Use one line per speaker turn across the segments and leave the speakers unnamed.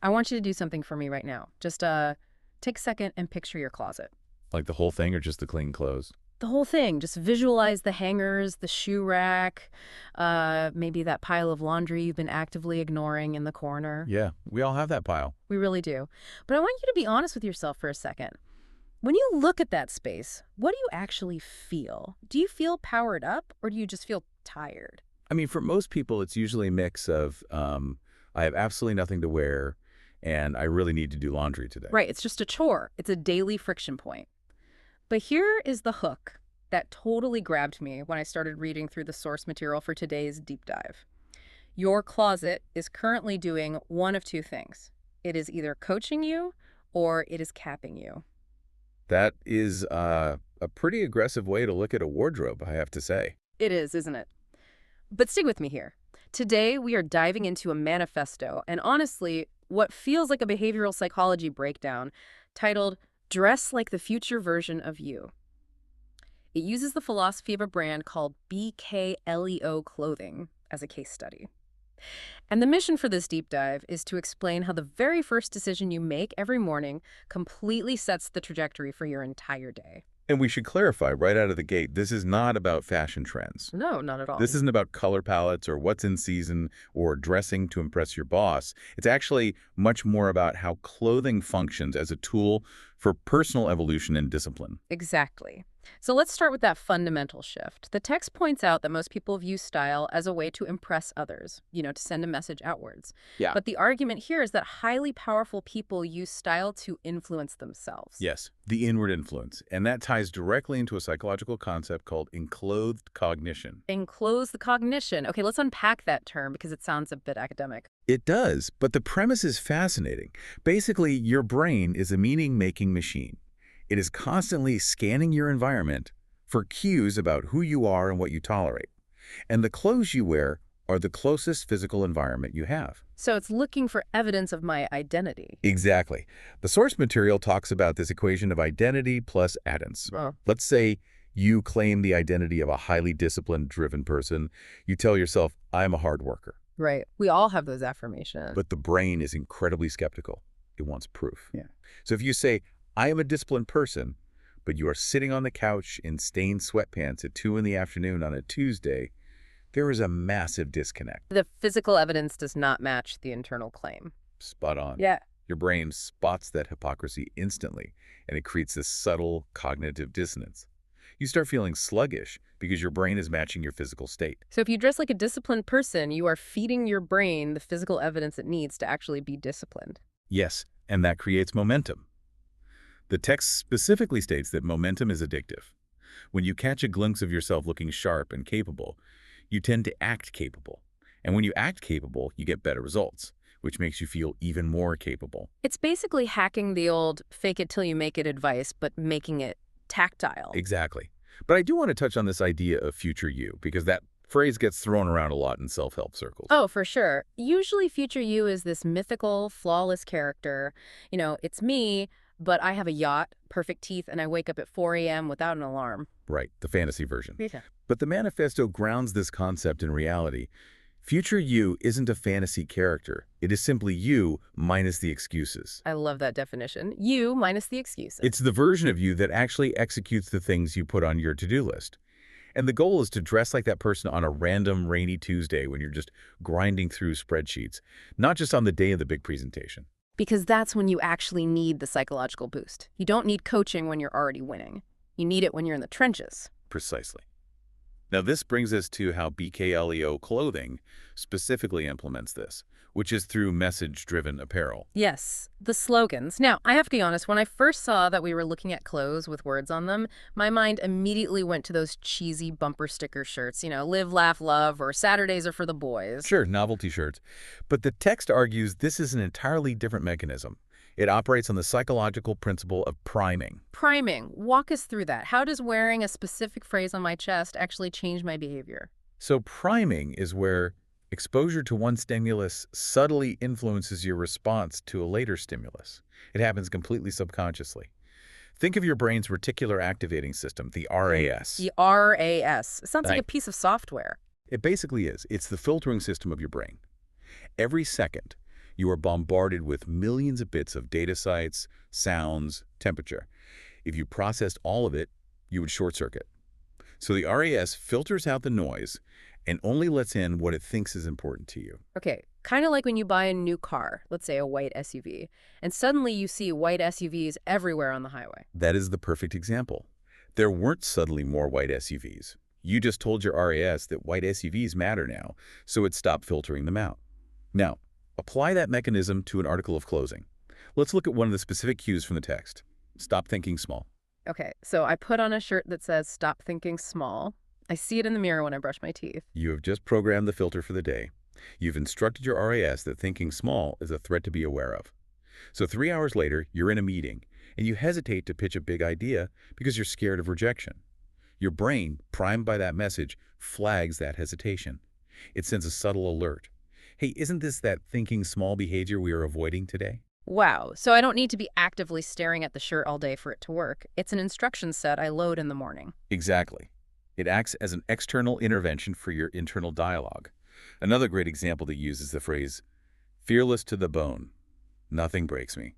I want you to do something for me right now. Just take a second and picture your closet.
Like the whole thing or just the clean clothes?
The whole thing. Just visualize the hangers, the shoe rack, maybe that pile of laundry you've been actively ignoring in the corner.
Yeah, we all have that pile.
We really do. But I want you to be honest with yourself for a second. When you look at that space, what do you actually feel? Do you feel powered up or do you just feel tired?
I mean, for most people, it's usually a mix of I have absolutely nothing to wear and I really need to do laundry today.
Right, it's just a chore. It's a daily friction point. But here is the hook that totally grabbed me when I started reading through the source material for today's deep dive. Your closet is currently doing one of two things. It is either coaching you or it is capping you.
That is a pretty aggressive way to look at a wardrobe, I have to say.
It is, isn't it? But stick with me here. Today, we are diving into a manifesto, and honestly, what feels like a behavioral psychology breakdown titled Dress Like the Future Version of You. It uses the philosophy of a brand called BKLEO Clothing as a case study. And the mission for this deep dive is to explain how the very first decision you make every morning completely sets the trajectory for your entire day.
And we should clarify right out of the gate, this is not about fashion trends.
No, not at all.
This isn't about color palettes or what's in season or dressing to impress your boss. It's actually much more about how clothing functions as a tool for personal evolution and discipline.
Exactly. So let's start with that fundamental shift. The text points out that most people view style as a way to impress others, to send a message outwards.
Yeah.
But the argument here is that highly powerful people use style to influence themselves.
Yes, the inward influence. And that ties directly into a psychological concept called enclothed cognition.
Enclose the cognition. Okay, let's unpack that term because it sounds a bit academic.
It does, but the premise is fascinating. Basically, your brain is a meaning-making machine. It is constantly scanning your environment for cues about who you are and what you tolerate. And the clothes you wear are the closest physical environment you have.
So it's looking for evidence of my identity.
Exactly. The source material talks about this equation of identity plus addance.
Oh.
Let's say you claim the identity of a highly disciplined, driven person. You tell yourself, I'm a hard worker.
Right. We all have those affirmations.
But the brain is incredibly skeptical. It wants proof.
Yeah.
So if you say, I am a disciplined person, but you are sitting on the couch in stained sweatpants at 2 in the afternoon on a Tuesday, there is a massive disconnect.
The physical evidence does not match the internal claim.
Spot on.
Yeah.
Your brain spots that hypocrisy instantly, and it creates this subtle cognitive dissonance. You start feeling sluggish because your brain is matching your physical state.
So if you dress like a disciplined person, you are feeding your brain the physical evidence it needs to actually be disciplined.
Yes, and that creates momentum. The text specifically states that momentum is addictive. When you catch a glimpse of yourself looking sharp and capable, you tend to act capable. And when you act capable, you get better results, which makes you feel even more capable.
It's basically hacking the old fake it till you make it advice, but making it tactile.
Exactly. But I do want to touch on this idea of future you, because that phrase gets thrown around a lot in self-help circles.
Oh, for sure. Usually future you is this mythical, flawless character. It's me, but I have a yacht, perfect teeth, and I wake up at 4 a.m. without an alarm.
Right, the fantasy version.
Yeah.
But the manifesto grounds this concept in reality. Future you isn't a fantasy character. It is simply you minus the excuses.
I love that definition. You minus the excuses.
It's the version of you that actually executes the things you put on your to-do list. And the goal is to dress like that person on a random rainy Tuesday when you're just grinding through spreadsheets, not just on the day of the big presentation.
Because that's when you actually need the psychological boost. You don't need coaching when you're already winning. You need it when you're in the trenches.
Precisely. Now, this brings us to how BKLEO Clothing specifically implements this, which is through message-driven apparel.
Yes, the slogans. Now, I have to be honest, when I first saw that we were looking at clothes with words on them, my mind immediately went to those cheesy bumper sticker shirts, live, laugh, love, or Saturdays are for the boys.
Sure, novelty shirts. But the text argues this is an entirely different mechanism. It operates on the psychological principle of priming.
Priming. Walk us through that. How does wearing a specific phrase on my chest actually change my behavior?
So priming is where exposure to one stimulus subtly influences your response to a later stimulus. It happens completely subconsciously. Think of your brain's reticular activating system, the RAS.
The RAS. It sounds like
Right.
a piece of software.
It basically is. It's the filtering system of your brain. Every second, You are bombarded with millions of bits of data sites, sounds, temperature. If you processed all of it, you would short circuit. So the RAS filters out the noise and only lets in what it thinks is important to you.
Okay, kind of like when you buy a new car, let's say a white SUV, and suddenly you see white SUVs everywhere on the highway.
That is the perfect example. There weren't suddenly more white SUVs. You just told your RAS that white SUVs matter now, so it stopped filtering them out. Now, apply that mechanism to an article of clothing. Let's look at one of the specific cues from the text. Stop thinking small.
Okay, so I put on a shirt that says "Stop thinking small." I see it in the mirror when I brush my teeth.
You have just programmed the filter for the day. You've instructed your RAS that thinking small is a threat to be aware of. So 3 hours later, you're in a meeting, and you hesitate to pitch a big idea because you're scared of rejection. Your brain, primed by that message, flags that hesitation. It sends a subtle alert. Hey, isn't this that thinking small behavior we are avoiding today?
Wow, so I don't need to be actively staring at the shirt all day for it to work. It's an instruction set I load in the morning.
Exactly. It acts as an external intervention for your internal dialogue. Another great example that uses the phrase, fearless to the bone. Nothing breaks me.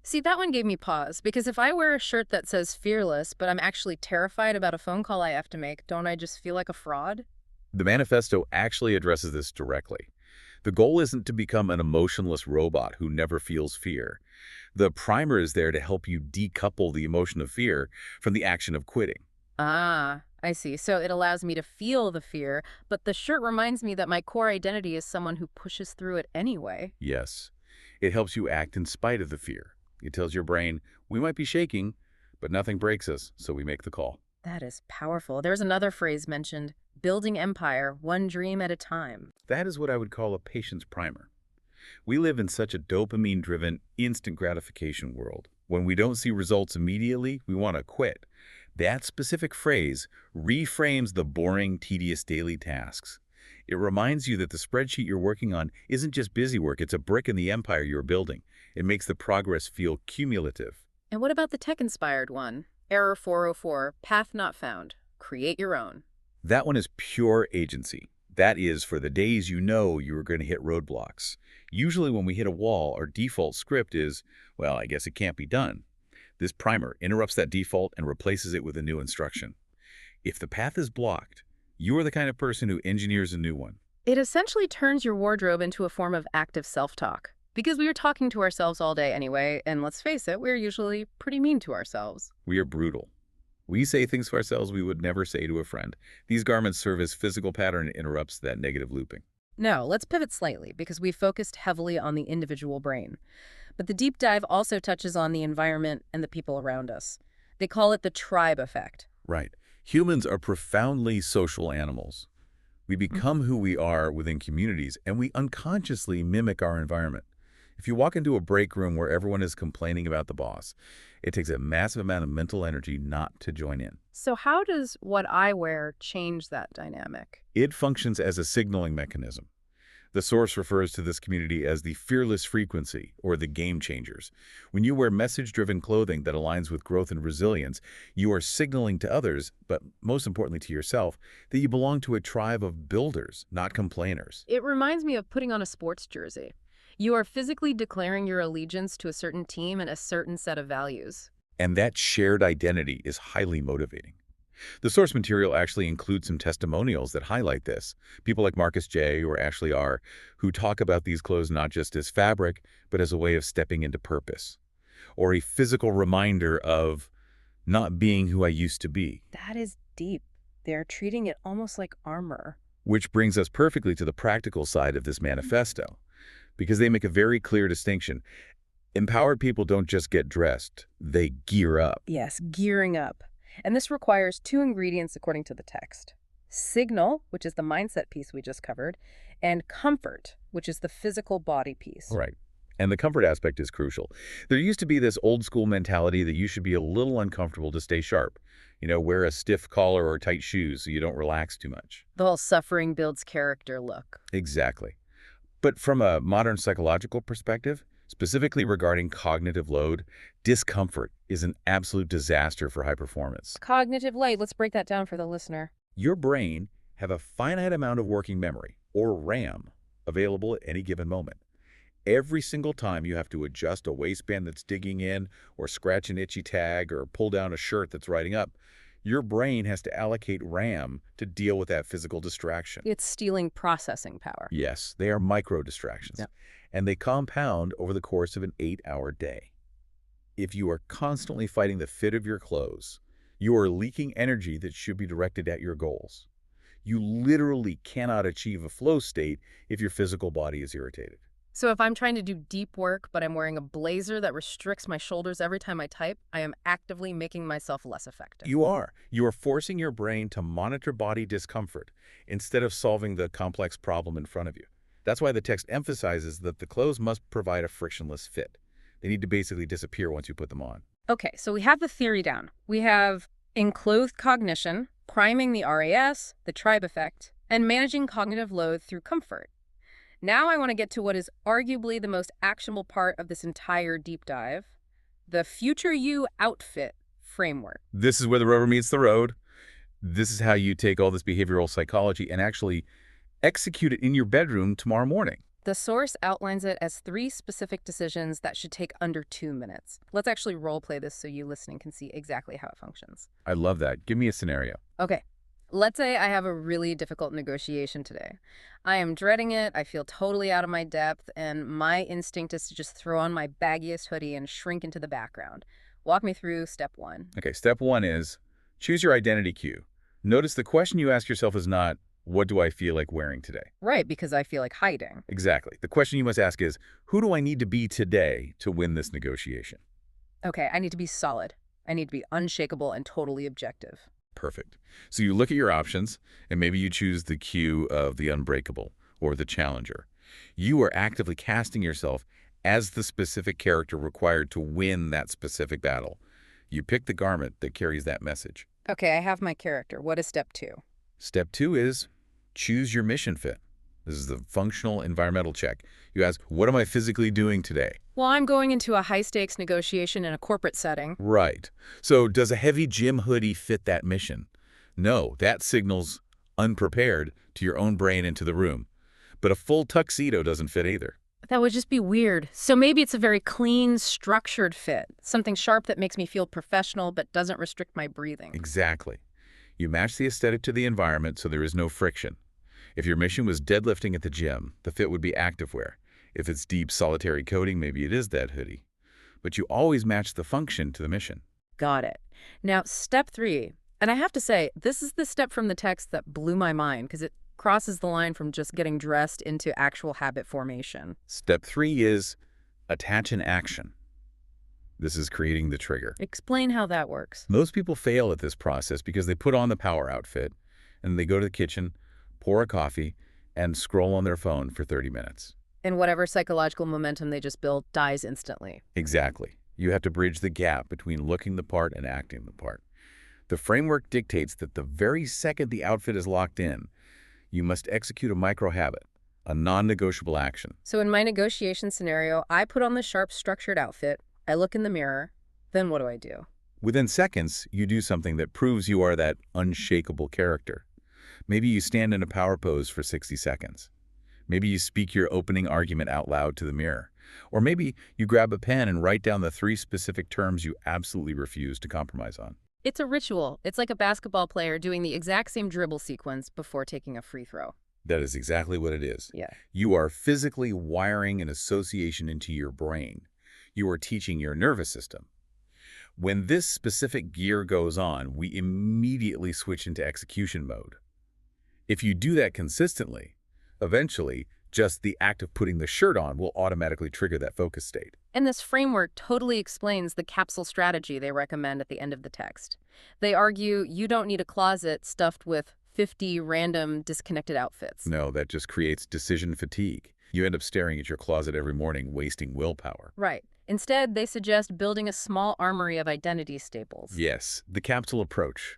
See, that one gave me pause, because if I wear a shirt that says fearless, but I'm actually terrified about a phone call I have to make, don't I just feel like a fraud?
The manifesto actually addresses this directly. The goal isn't to become an emotionless robot who never feels fear. The primer is there to help you decouple the emotion of fear from the action of quitting.
Ah, I see. So it allows me to feel the fear, but the shirt reminds me that my core identity is someone who pushes through it anyway.
Yes, it helps you act in spite of the fear. It tells your brain, we might be shaking, but nothing breaks us, so we make the call.
That is powerful. There's another phrase mentioned, building empire, one dream at a time.
That is what I would call a patience primer. We live in such a dopamine-driven, instant gratification world. When we don't see results immediately, we want to quit. That specific phrase reframes the boring, tedious daily tasks. It reminds you that the spreadsheet you're working on isn't just busy work, it's a brick in the empire you're building. It makes the progress feel cumulative.
And what about the tech-inspired one? Error 404, path not found. Create your own.
That one is pure agency. That is for the days you know you are going to hit roadblocks. Usually when we hit a wall, our default script is, well, I guess it can't be done. This primer interrupts that default and replaces it with a new instruction. If the path is blocked, you are the kind of person who engineers a new one.
It essentially turns your wardrobe into a form of active self-talk. Because we are talking to ourselves all day anyway, and let's face it, we're usually pretty mean to ourselves.
We are brutal. We say things to ourselves we would never say to a friend. These garments serve as physical pattern and interrupts that negative looping.
Now, let's pivot slightly, because we focused heavily on the individual brain. But the deep dive also touches on the environment and the people around us. They call it the tribe effect.
Right. Humans are profoundly social animals. We become who we are within communities, and we unconsciously mimic our environment. If you walk into a break room where everyone is complaining about the boss, it takes a massive amount of mental energy not to join in.
So how does what I wear change that dynamic?
It functions as a signaling mechanism. The source refers to this community as the fearless frequency, or the game changers. When you wear message-driven clothing that aligns with growth and resilience, you are signaling to others, but most importantly to yourself, that you belong to a tribe of builders, not complainers.
It reminds me of putting on a sports jersey. You are physically declaring your allegiance to a certain team and a certain set of values.
And that shared identity is highly motivating. The source material actually includes some testimonials that highlight this. People like Marcus J. or Ashley R., who talk about these clothes not just as fabric, but as a way of stepping into purpose, or a physical reminder of not being who I used to be.
That is deep. They're treating it almost like armor.
Which brings us perfectly to the practical side of this manifesto, because they make a very clear distinction. Empowered people don't just get dressed, they gear up.
Yes, gearing up. And this requires two ingredients according to the text. Signal, which is the mindset piece we just covered, and comfort, which is the physical body piece.
Right. And the comfort aspect is crucial. There used to be this old school mentality that you should be a little uncomfortable to stay sharp. You know, wear a stiff collar or tight shoes so you don't relax too much.
The whole suffering builds character look.
Exactly. But from a modern psychological perspective, specifically regarding cognitive load, discomfort is an absolute disaster for high performance.
Cognitive load, let's break that down for the listener.
Your brain have a finite amount of working memory, or RAM, available at any given moment. Every single time you have to adjust a waistband that's digging in, or scratch an itchy tag, or pull down a shirt that's riding up, your brain has to allocate RAM to deal with that physical distraction.
It's stealing processing power.
Yes, they are micro-distractions,
Yeah.
and they compound over the course of an 8-hour day. If you are constantly fighting the fit of your clothes, you are leaking energy that should be directed at your goals. You literally cannot achieve a flow state if your physical body is irritated.
So if I'm trying to do deep work, but I'm wearing a blazer that restricts my shoulders every time I type, I am actively making myself less effective.
You are. You are forcing your brain to monitor body discomfort instead of solving the complex problem in front of you. That's why the text emphasizes that the clothes must provide a frictionless fit. They need to basically disappear once you put them on.
Okay, so we have the theory down. We have enclothed cognition, priming the RAS, the tribe effect, and managing cognitive load through comfort. Now I want to get to what is arguably the most actionable part of this entire deep dive, the future you outfit framework.
This is where the rubber meets the road. This is how you take all this behavioral psychology and actually execute it in your bedroom tomorrow morning.
The source outlines it as 3 specific decisions that should take under 2 minutes. Let's actually role play this so you listening can see exactly how it functions.
I love that. Give me a scenario.
Okay, let's say I have a really difficult negotiation today. I am dreading it, I feel totally out of my depth, and my instinct is to just throw on my baggiest hoodie and shrink into the background. Walk me through step 1.
Okay, step 1 is choose your identity cue. Notice the question you ask yourself is not, what do I feel like wearing today?
Right, because I feel like hiding.
Exactly. The question you must ask is, who do I need to be today to win this negotiation?
Okay, I need to be solid. I need to be unshakable and totally objective.
Perfect. So you look at your options, and maybe you choose the cue of the unbreakable or the challenger. You are actively casting yourself as the specific character required to win that specific battle. You pick the garment that carries that message.
Okay, I have my character. What is step 2?
Step 2 is choose your mission fit. This is the functional environmental check. You ask, what am I physically doing today?
Well, I'm going into a high-stakes negotiation in a corporate setting.
Right. So does a heavy gym hoodie fit that mission? No, that signals unprepared to your own brain and to the room. But a full tuxedo doesn't fit either.
That would just be weird. So maybe it's a very clean, structured fit. Something sharp that makes me feel professional but doesn't restrict my breathing.
Exactly. You match the aesthetic to the environment so there is no friction. If your mission was deadlifting at the gym, the fit would be activewear. If it's deep solitary coding, maybe it is that hoodie. But you always match the function to the mission.
Got it. Now, step 3. And I have to say, this is the step from the text that blew my mind because it crosses the line from just getting dressed into actual habit formation.
Step 3 is attach an action. This is creating the trigger.
Explain how that works.
Most people fail at this process because they put on the power outfit and they go to the kitchen, pour a coffee, and scroll on their phone for 30 minutes.
And whatever psychological momentum they just built dies instantly.
Exactly. You have to bridge the gap between looking the part and acting the part. The framework dictates that the very second the outfit is locked in, you must execute a micro-habit, a non-negotiable action.
So in my negotiation scenario, I put on the sharp, structured outfit, I look in the mirror, then what do I do?
Within seconds, you do something that proves you are that unshakable character. Maybe you stand in a power pose for 60 seconds. Maybe you speak your opening argument out loud to the mirror. Or maybe you grab a pen and write down the 3 specific terms you absolutely refuse to compromise on.
It's a ritual. It's like a basketball player doing the exact same dribble sequence before taking a free throw.
That is exactly what it is.
Yeah.
You are physically wiring an association into your brain. You are teaching your nervous system. When this specific gear goes on, we immediately switch into execution mode. If you do that consistently, eventually, just the act of putting the shirt on will automatically trigger that focus state.
And this framework totally explains the capsule strategy they recommend at the end of the text. They argue you don't need a closet stuffed with 50 random disconnected outfits.
No, that just creates decision fatigue. You end up staring at your closet every morning, wasting willpower.
Right. Instead, they suggest building a small armory of identity staples.
Yes, the capsule approach.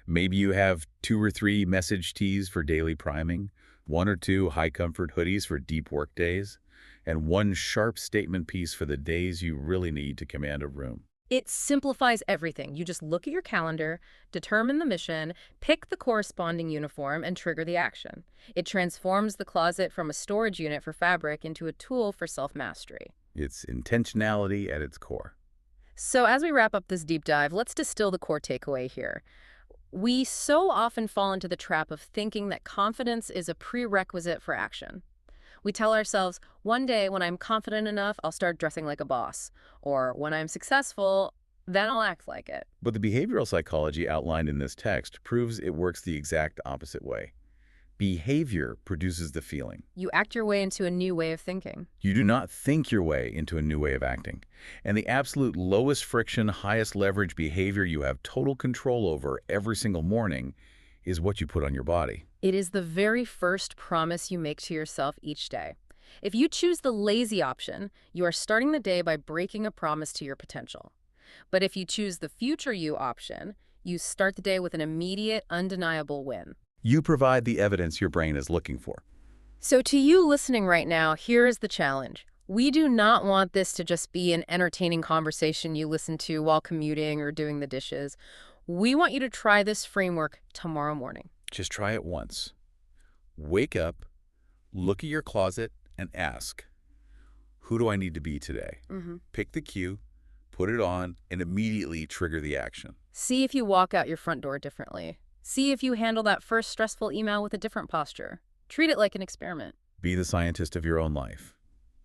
Maybe you have 2 or 3 message tees for daily priming, 1 or 2 high-comfort hoodies for deep work days, and 1 sharp statement piece for the days you really need to command a room.
It simplifies everything. You just look at your calendar, determine the mission, pick the corresponding uniform, and trigger the action. It transforms the closet from a storage unit for fabric into a tool for self-mastery.
It's intentionality at its core.
So as we wrap up this deep dive, let's distill the core takeaway here. We so often fall into the trap of thinking that confidence is a prerequisite for action. We tell ourselves, one day when I'm confident enough, I'll start dressing like a boss. Or when I'm successful, then I'll act like it.
But the behavioral psychology outlined in this text proves it works the exact opposite way. Behavior produces the feeling.
You act your way into a new way of thinking.
You do not think your way into a new way of acting. And the absolute lowest friction, highest leverage behavior you have total control over every single morning is what you put on your body.
It is the very first promise you make to yourself each day. If you choose the lazy option, you are starting the day by breaking a promise to your potential. But if you choose the future you option, you start the day with an immediate, undeniable win.
You provide the evidence your brain is looking for.
So to you listening right now, here is the challenge. We do not want this to just be an entertaining conversation you listen to while commuting or doing the dishes. We want you to try this framework tomorrow morning.
Just try it once. Wake up, look at your closet, and ask, who do I need to be today? Pick the cue, put it on, and immediately trigger the action.
See if you walk out your front door differently. See if you handle that first stressful email with a different posture. Treat it like an experiment.
Be the scientist of your own life.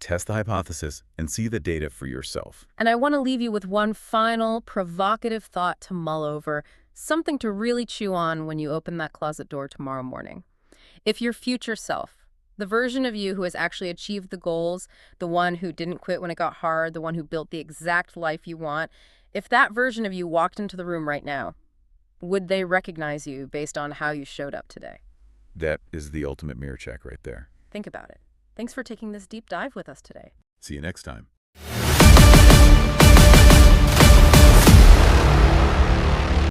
Test the hypothesis and see the data for yourself.
And I want to leave you with one final provocative thought to mull over, something to really chew on when you open that closet door tomorrow morning. If your future self, the version of you who has actually achieved the goals, the one who didn't quit when it got hard, the one who built the exact life you want, if that version of you walked into the room right now, would they recognize you based on how you showed up today?
That is the ultimate mirror check right there.
Think about it. Thanks for taking this deep dive with us today.
See you next time.